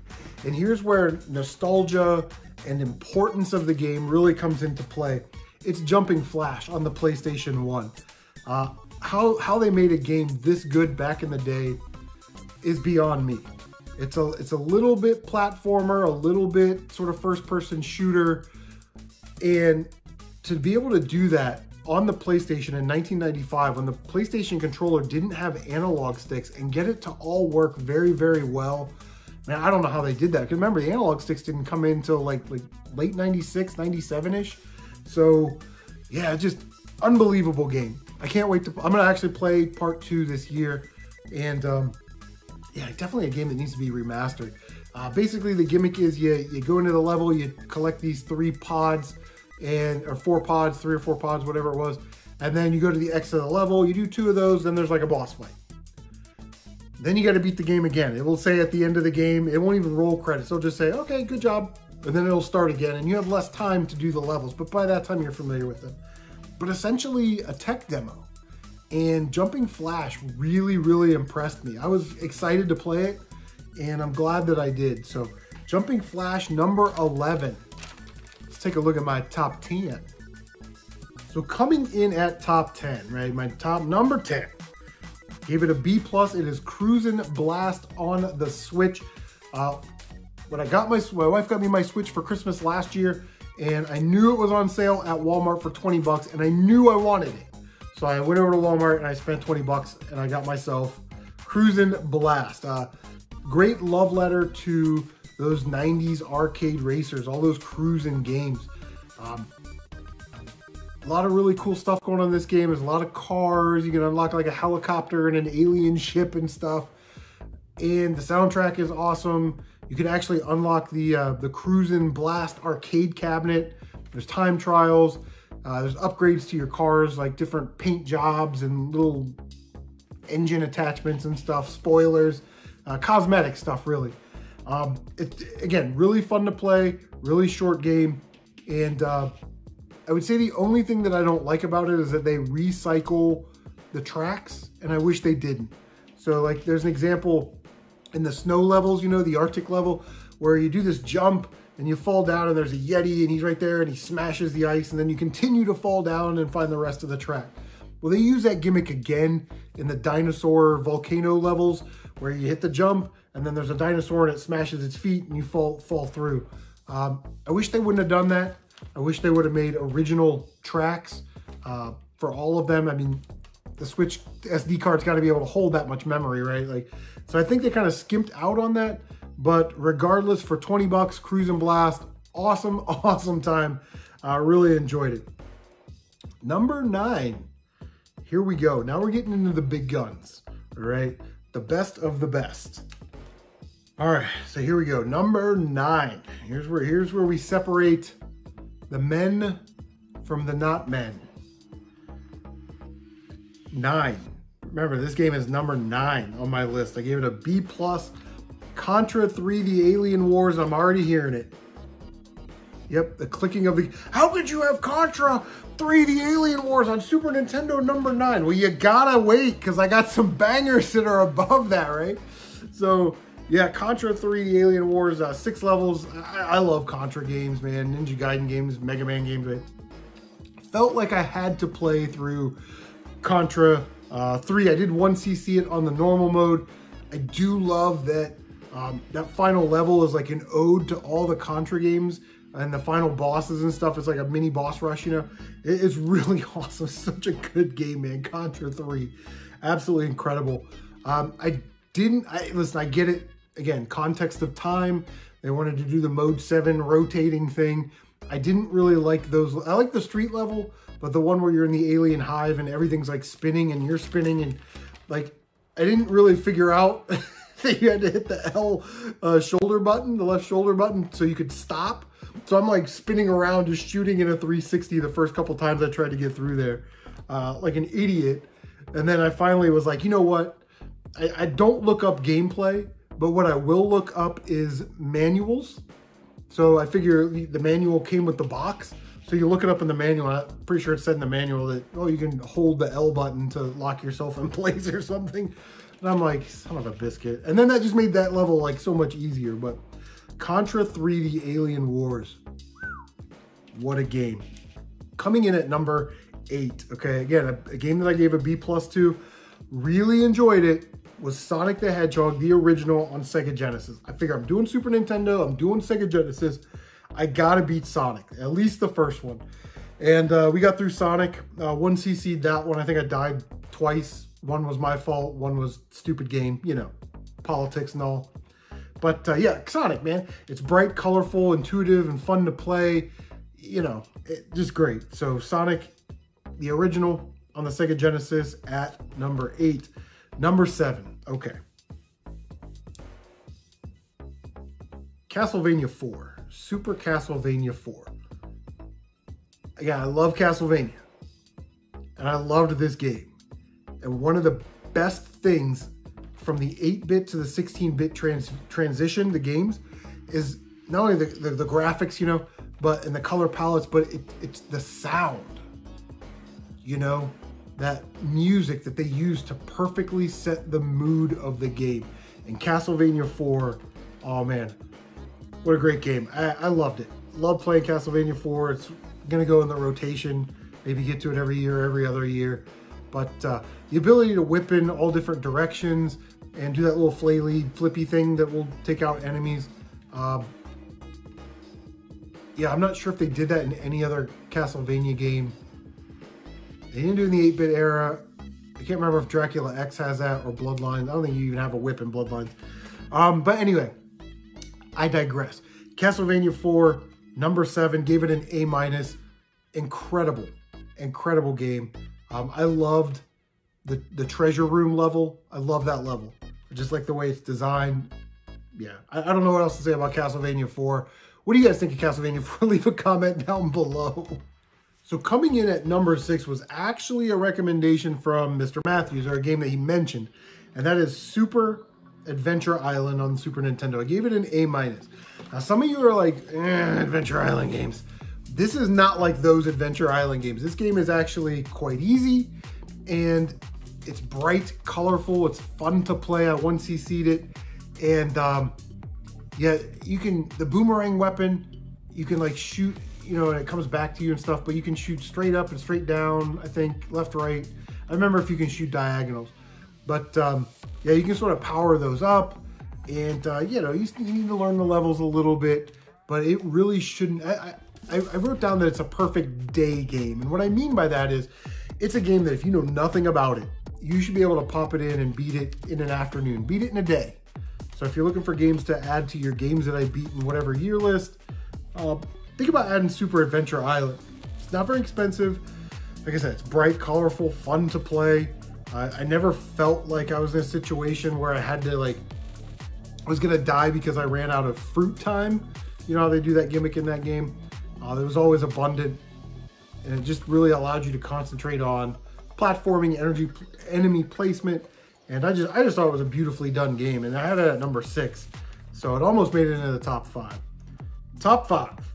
And here's where nostalgia and importance of the game really comes into play. It's Jumping Flash on the PlayStation 1. How they made a game this good back in the day is beyond me. It's a little bit platformer, a little bit sort of first-person shooter, and to be able to do that on the PlayStation in 1995 when the PlayStation controller didn't have analog sticks and get it to all work very, very well. Man, I don't know how they did that. Because remember, the analog sticks didn't come in until like late 96, 97-ish. So yeah, just unbelievable game. I can't wait to, I'm gonna actually play part 2 this year. And yeah, definitely a game that needs to be remastered. Basically the gimmick is you go into the level, you collect these 3 pods, or 4 pods, 3 or 4 pods, whatever it was. And then you go to the exit of the level, you do 2 of those, then there's like a boss fight. Then you got to beat the game again. It will say at the end of the game, it won't even roll credits. It'll just say, okay, good job. And then it'll start again. And you have less time to do the levels. But by that time, you're familiar with them. But essentially a tech demo. And Jumping Flash really, really impressed me. I was excited to play it. And I'm glad that I did. So Jumping Flash number 11. Let's take a look at my top 10. So coming in at top 10, right? My top number 10. Gave it a B+. It is Cruisin Blast on the Switch. When I got my wife got me my Switch for Christmas last year, and I knew it was on sale at Walmart for 20 bucks, and I knew I wanted it. So I went over to Walmart and I spent 20 bucks, and I got myself Cruisin Blast. Great love letter to those 90s arcade racers, all those cruising games. A lot of really cool stuff going on in this game. There's a lot of cars. You can unlock like a helicopter and an alien ship and stuff. And the soundtrack is awesome. You can actually unlock the Cruisin Blast arcade cabinet. There's time trials. There's upgrades to your cars, like different paint jobs and little engine attachments and stuff, spoilers, cosmetic stuff, really. Again, really fun to play, really short game. And I would say the only thing that I don't like about it is that they recycle the tracks, and I wish they didn't. So like there's an example in the snow levels, you know, the Arctic level, where you do this jump and you fall down and there's a Yeti and he's right there and he smashes the ice, and then you continue to fall down and find the rest of the track. Well, they use that gimmick again in the dinosaur volcano levels where you hit the jump and then there's a dinosaur and it smashes its feet and you fall through. I wish they wouldn't have done that. I wish they would have made original tracks for all of them. I mean, the Switch SD card's got to be able to hold that much memory, right? Like, so I think they kind of skimped out on that. But regardless, for 20 bucks, Cruisin Blast, awesome, awesome time. Really enjoyed it. Number 9. Here we go. Now we're getting into the big guns, all right? The best of the best. All right, so here we go. Number 9. Here's where we separate the men from the not men. 9. Remember, this game is number 9 on my list. I gave it a B+. Contra 3, The Alien Wars. I'm already hearing it. Yep, the clicking of the... How could you have Contra 3, The Alien Wars on Super Nintendo number 9? Well, you gotta wait, because I got some bangers that are above that, right? So, yeah, Contra 3, The Alien Wars, 6 levels. I love Contra games, man. Ninja Gaiden games, Mega Man games. Right? Felt like I had to play through Contra 3. I did 1cc it on the normal mode. I do love that that final level is like an ode to all the Contra games, and the final bosses and stuff is like a mini boss rush, you know. It's really awesome. Such a good game, man. Contra 3. Absolutely incredible. Listen, I get it. Again, context of time. They wanted to do the mode 7 rotating thing. I didn't really like those. I like the street level, but the one where you're in the alien hive and everything's like spinning and you're spinning, and like, I didn't really figure out that you had to hit the L shoulder button, the left shoulder button, so you could stop. So I'm like spinning around, just shooting in a 360 the first couple times I tried to get through there, like an idiot. And then I finally was like, you know what? I don't look up gameplay, but what I will look up is manuals So I figure the manual came with the box. So you look it up in the manual. I'm pretty sure it said in the manual that, oh, you can hold the L button to lock yourself in place or something. And I'm like, son of a biscuit. And then that just made that level like so much easier. But Contra 3D Alien Wars. What a game. Coming in at number 8. Okay, again, a game that I gave a B+ to. Really enjoyed it. Was Sonic the Hedgehog, the original on Sega Genesis. I figure I'm doing Super Nintendo, I'm doing Sega Genesis. I gotta beat Sonic, at least the first one. And we got through Sonic. 1CC'd that one. I think I died twice. One was my fault, one was stupid game, you know, politics and all. But yeah, Sonic, man. It's bright, colorful, intuitive, and fun to play. You know, just great. So Sonic, the original on the Sega Genesis at number 8. Number 7, okay. Castlevania 4, Super Castlevania 4. Again, I love Castlevania, and I loved this game. And one of the best things from the 8-bit to the 16-bit transition, the games, is not only the graphics, you know, but and the color palettes, but it's the sound, you know, that music that they use to perfectly set the mood of the game. And Castlevania 4, oh man, what a great game. I loved it. Love playing Castlevania 4. It's gonna go in the rotation, maybe get to it every year, every other year. But the ability to whip in all different directions and do that little flippy thing that will take out enemies. Yeah, I'm not sure if they did that in any other Castlevania game. They didn't do it in the 8-bit era. I can't remember if Dracula X has that or Bloodlines. I don't think you even have a whip in Bloodlines. But anyway, I digress. Castlevania 4, number 7, gave it an A-. Incredible, incredible game. I loved the treasure room level. I love that level. Just like the way it's designed. Yeah, I don't know what else to say about Castlevania 4. What do you guys think of Castlevania 4? Leave a comment down below. So coming in at number 6 was actually a recommendation from Mr. Matthews, or a game that he mentioned, and that is Super Adventure Island on Super Nintendo. I gave it an A-. Now some of you are like, Adventure Island games. This is not like those Adventure Island games. This game is actually quite easy, and it's bright, colorful, it's fun to play. I 1CC'd it, and yeah, you can, the boomerang weapon, you can like shoot, you know, and it comes back to you and stuff, but you can shoot straight up and straight down, I think, left, right. I remember if you can shoot diagonals. But yeah, you can sort of power those up, and you know, you need to learn the levels a little bit, but it really shouldn't. I wrote down that it's a perfect day game, and what I mean by that is it's a game that if you know nothing about it, you should be able to pop it in and beat it in an afternoon, beat it in a day. So if you're looking for games to add to your games that I beat in whatever year list, think about adding Super Adventure Island. It's not very expensive. Like I said, it's bright, colorful, fun to play. I never felt like I was in a situation where I had to like, I was gonna die because I ran out of fruit time. You know how they do that gimmick in that game? There was always abundant, and it just really allowed you to concentrate on platforming, enemy placement, and I just thought it was a beautifully done game, and I had it at number 6, so it almost made it into the top 5. Top 5,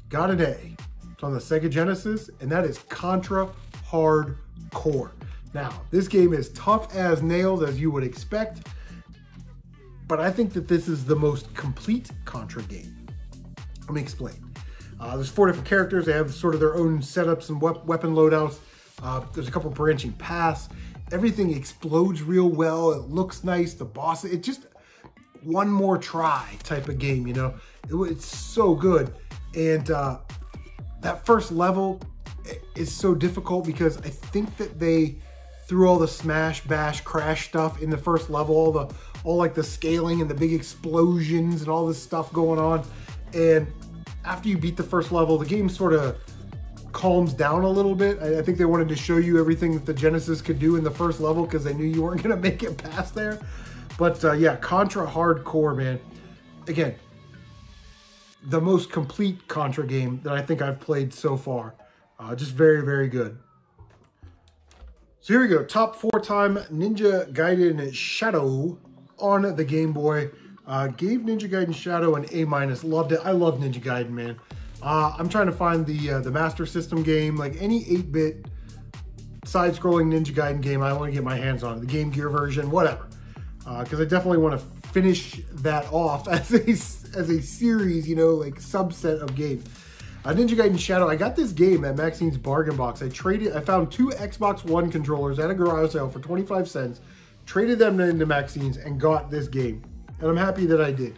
got an A. It's on the Sega Genesis, and that is Contra Hardcore. Now, this game is tough as nails, as you would expect, but I think that this is the most complete Contra game. Let me explain. There's 4 different characters. They have sort of their own setups and weapon loadouts. There's a couple branching paths. Everything explodes real well. It looks nice. The boss, it just one more try type of game, you know? It's so good. And that first level is so difficult because I think that they threw all the smash, bash, crash stuff in the first level, all like the scaling and the big explosions and all this stuff going on. And after you beat the first level, the game sort of calms down a little bit. I think they wanted to show you everything that the Genesis could do in the first level because they knew you weren't going to make it past there. But yeah, Contra Hardcore, man. Again, the most complete Contra game that I think I've played so far. Just very, very good. So here we go. Top 4-time Ninja Gaiden Shadow on the Game Boy. Gave Ninja Gaiden Shadow an A-. Loved it. I love Ninja Gaiden, man. I'm trying to find the Master System game, like any 8-bit side-scrolling Ninja Gaiden game I want to get my hands on, the Game Gear version, whatever. Because I definitely want to finish that off as a series, you know, like subset of games. Ninja Gaiden Shadow, I got this game at Maxine's Bargain Box. I found 2 Xbox One controllers at a garage sale for 25 cents, traded them into Maxine's, and got this game. And I'm happy that I did.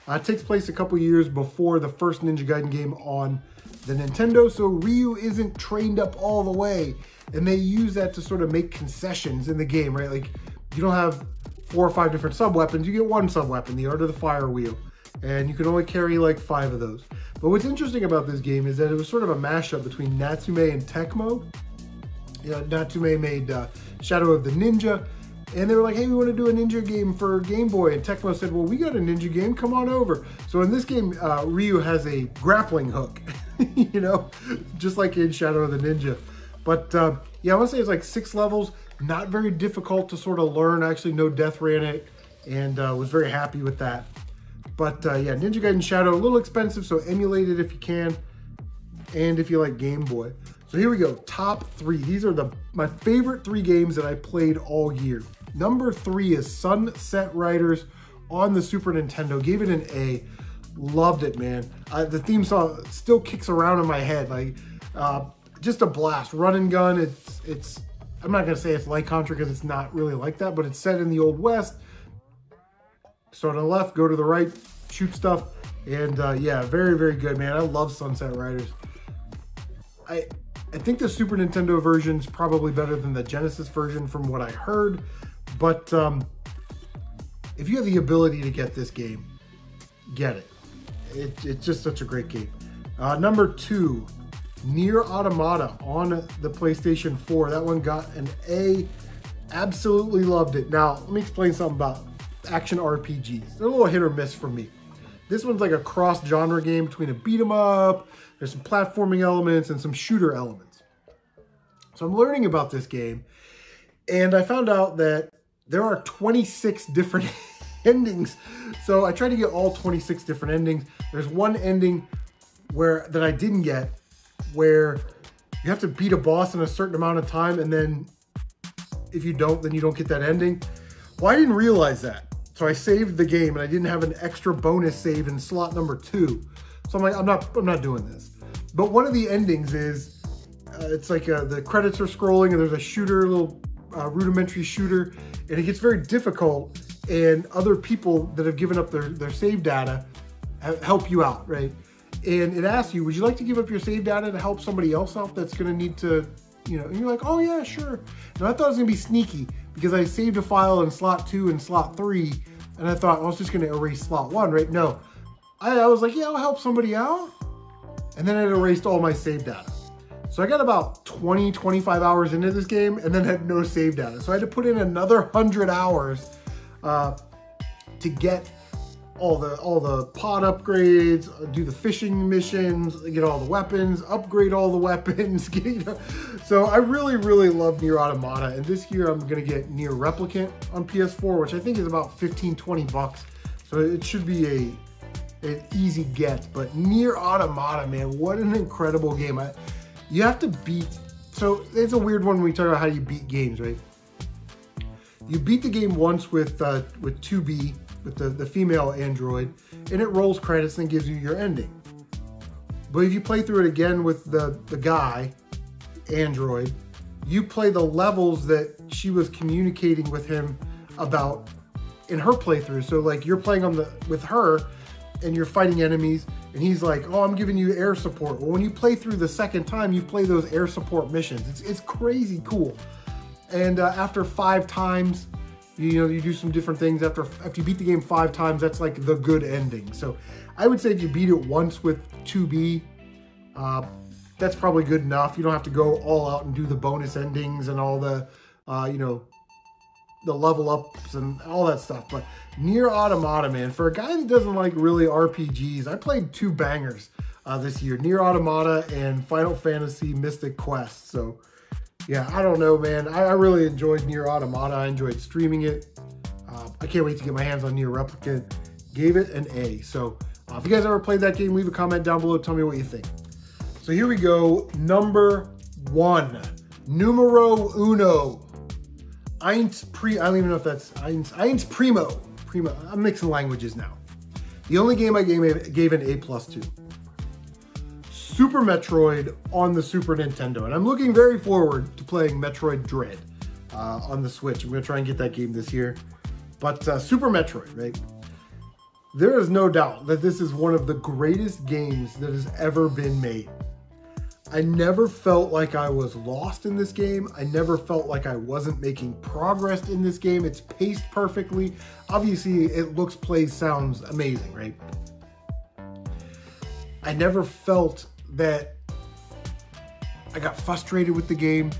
It takes place a couple years before the first Ninja Gaiden game on the Nintendo, so Ryu isn't trained up all the way. And they use that to sort of make concessions in the game, right? Like, you don't have 4 or 5 different sub-weapons, you get one sub-weapon, the Art of the Fire Wheel. And you can only carry like 5 of those. But what's interesting about this game is that it was sort of a mashup between Natsume and Tecmo. Natsume made Shadow of the Ninja, and they were like, hey, we want to do a ninja game for Game Boy. And Tecmo said, well, we got a ninja game, come on over. So in this game, Ryu has a grappling hook, you know, just like in Shadow of the Ninja. But yeah, I want to say it's like 6 levels, not very difficult to sort of learn. Actually, no death ran it, and was very happy with that. But yeah, Ninja Gaiden Shadow, a little expensive, so emulate it if you can, and if you like Game Boy. So here we go, top 3. These are my favorite 3 games that I played all year. Number 3 is Sunset Riders on the Super Nintendo. Gave it an A. Loved it, man. The theme song still kicks around in my head. Like, just a blast. Run and gun. It's. I'm not gonna say it's like Contra because it's not really like that, but it's set in the Old West. Start on the left, go to the right, shoot stuff, and yeah, very, very good, man. I love Sunset Riders. I think the Super Nintendo version is probably better than the Genesis version from what I heard, but if you have the ability to get this game, get it. It's just such a great game. Number 2, Nier Automata on the PlayStation 4. That one got an A. Absolutely loved it. Now, let me explain something about action RPGs. They're a little hit or miss for me. This one's like a cross-genre game between a beat-em-up, there's some platforming elements, and some shooter elements. So I'm learning about this game, and I found out that there are 26 different endings. So I tried to get all 26 different endings. There's one ending that I didn't get, where you have to beat a boss in a certain amount of time, and then if you don't, then you don't get that ending. Well, I didn't realize that. So I saved the game, and I didn't have an extra bonus save in slot number 2. So I'm like, I'm not doing this. But one of the endings is, it's like the credits are scrolling, and there's a shooter, a little rudimentary shooter, and it gets very difficult, and other people that have given up their save data help you out, right? And it asks you, would you like to give up your save data to help somebody else out that's gonna need to, you know, and you're like, oh yeah, sure. And I thought it was gonna be sneaky, because I saved a file in slot 2 and slot 3, and I thought I was just gonna erase slot 1, right? No, I was like, yeah, I'll help somebody out. And then it erased all my save data. So I got about 20, 25 hours into this game, and then had no save data. So I had to put in another 100 hours to get all the pod upgrades, do the fishing missions, get all the weapons, upgrade all the weapons. You know? So I really, really love Nier Automata, and this year I'm gonna get Nier Replicant on PS4, which I think is about 15, 20 bucks. So it should be an easy get. But Nier Automata, man, what an incredible game. You have to beat, so it's a weird one when we talk about how you beat games, right? You beat the game once with 2B, with the female android, and it rolls credits and gives you your ending. But if you play through it again with the guy, android, you play the levels that she was communicating with him about in her playthrough. So like you're playing with her and you're fighting enemies, and he's like, oh, I'm giving you air support. Well, when you play through the second time, you play those air support missions. It's crazy cool. And after 5 times, you do some different things. After you beat the game 5 times, that's like the good ending. So I would say if you beat it once with 2B, that's probably good enough. You don't have to go all out and do the bonus endings and all the, the level ups and all that stuff. But Nier Automata, man, for a guy that doesn't like really RPGs, I played 2 bangers this year, Nier Automata and Final Fantasy Mystic Quest. So yeah, I don't know, man. I really enjoyed Nier Automata. I enjoyed streaming it. I can't wait to get my hands on Nier Replicant. Gave it an A. So if you guys ever played that game, leave a comment down below. Tell me what you think. So here we go. Number 1. Numero uno. I don't even know if that's Eins Primo. I'm mixing languages now. The only game I gave an A+ to. Super Metroid on the Super Nintendo. And I'm looking very forward to playing Metroid Dread on the Switch. I'm going to try and get that game this year. But Super Metroid, right? There is no doubt that this is one of the greatest games that has ever been made. I never felt like I was lost in this game. I never felt like I wasn't making progress in this game. It's paced perfectly. Obviously, it looks, plays, sounds amazing, right? I never felt that I got frustrated with the game.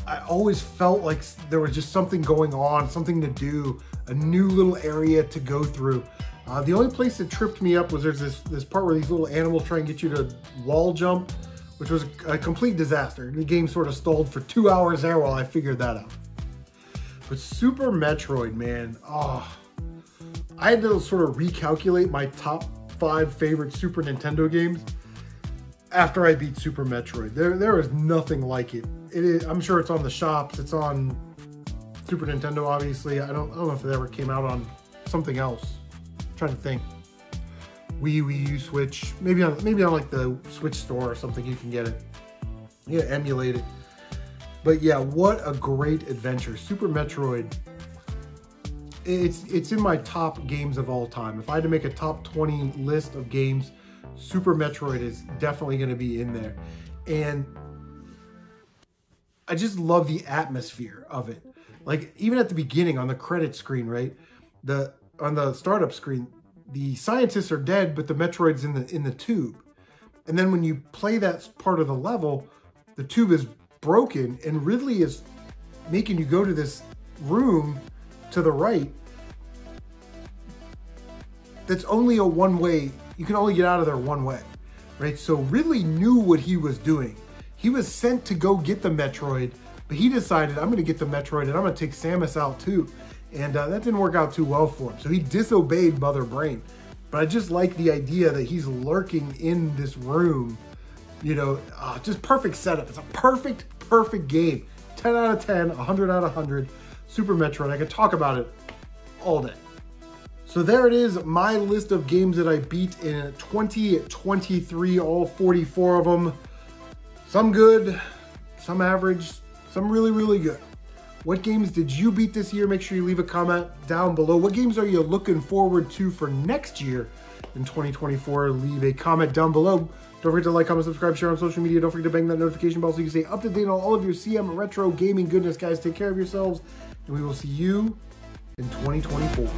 I always felt like there was just something going on, something to do, a new little area to go through. The only place that tripped me up was there's this part where these little animals try and get you to wall jump, which was a complete disaster. The game sort of stalled for 2 hours there while I figured that out. But Super Metroid, man, I had to sort of recalculate my top 5 favorite Super Nintendo games after I beat Super Metroid. There is nothing like it. I'm sure it's on the shops. It's on Super Nintendo, obviously. I don't know if it ever came out on something else. I'm trying to think. Wii U, Switch, maybe on like the Switch store or something you can get it. Yeah, emulate it. But yeah, what a great adventure. Super Metroid. It's in my top games of all time. If I had to make a top 20 list of games, Super Metroid is definitely going to be in there. And I just love the atmosphere of it. Like, even at the beginning on the credit screen, right? On the startup screen, the scientists are dead, but the Metroid's in the tube. And then when you play that part of the level, the tube is broken, and Ridley is making you go to this room to the right that's only a one-way. You can only get out of there one way, right? So Ridley knew what he was doing. He was sent to go get the Metroid, but he decided, I'm going to get the Metroid and I'm going to take Samus out too. And that didn't work out too well for him. So he disobeyed Mother Brain. But I just like the idea that he's lurking in this room. You know, just perfect setup. It's a perfect game. 10 out of 10, 100 out of 100. Super Metroid. I could talk about it all day. So there it is, my list of games that I beat in 2023, all 44 of them. Some good, some average, some really, really good. What games did you beat this year? Make sure you leave a comment down below. What games are you looking forward to for next year in 2024? Leave a comment down below. Don't forget to like, comment, subscribe, share on social media. Don't forget to bang that notification bell so you can stay up to date on all of your CM retro gaming goodness, guys. Take care of yourselves, and we will see you in 2024.